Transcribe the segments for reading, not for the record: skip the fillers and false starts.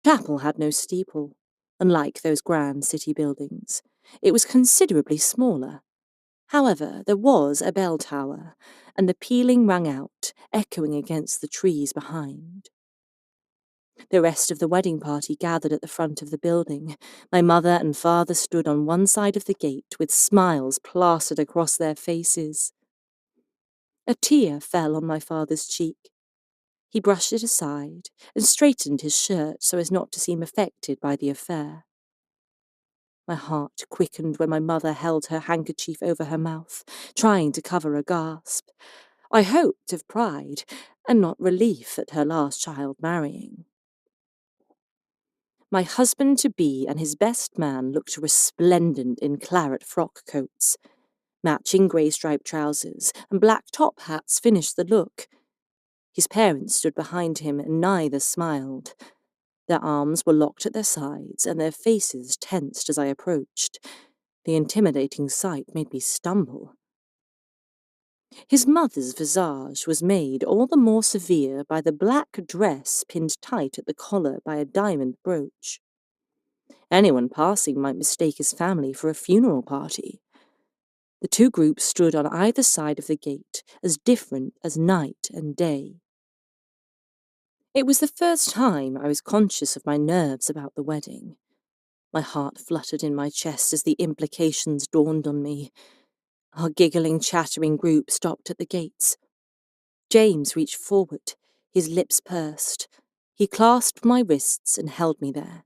chapel had no steeple. Unlike those grand city buildings, it was considerably smaller. However, there was a bell tower, and the pealing rang out, echoing against the trees behind. The rest of the wedding party gathered at the front of the building. My mother and father stood on one side of the gate with smiles plastered across their faces. A tear fell on my father's cheek. He brushed it aside and straightened his shirt so as not to seem affected by the affair. My heart quickened when my mother held her handkerchief over her mouth, trying to cover a gasp. I hoped of pride, and not relief at her last child marrying. My husband-to-be and his best man looked resplendent in claret frock coats. Matching grey-striped trousers and black top hats finished the look. His parents stood behind him, and neither smiled. Their arms were locked at their sides, and their faces tensed as I approached. The intimidating sight made me stumble. His mother's visage was made all the more severe by the black dress pinned tight at the collar by a diamond brooch. Anyone passing might mistake his family for a funeral party. The two groups stood on either side of the gate, as different as night and day. It was the first time I was conscious of my nerves about the wedding. My heart fluttered in my chest as the implications dawned on me. Our giggling, chattering group stopped at the gates. James reached forward, his lips pursed. He clasped my wrists and held me there.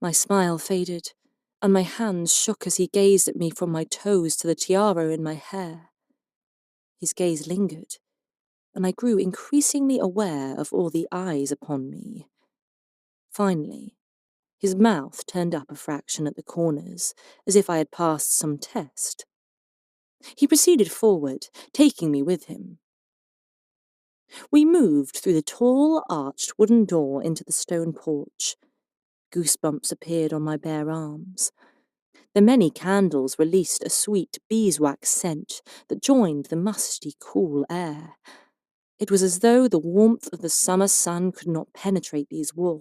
My smile faded, and my hands shook as he gazed at me from my toes to the tiara in my hair. His gaze lingered, and I grew increasingly aware of all the eyes upon me. Finally, his mouth turned up a fraction at the corners, as if I had passed some test. He proceeded forward, taking me with him. We moved through the tall, arched wooden door into the stone porch. Goosebumps appeared on my bare arms. The many candles released a sweet beeswax scent that joined the musty, cool air. It was as though the warmth of the summer sun could not penetrate these walls.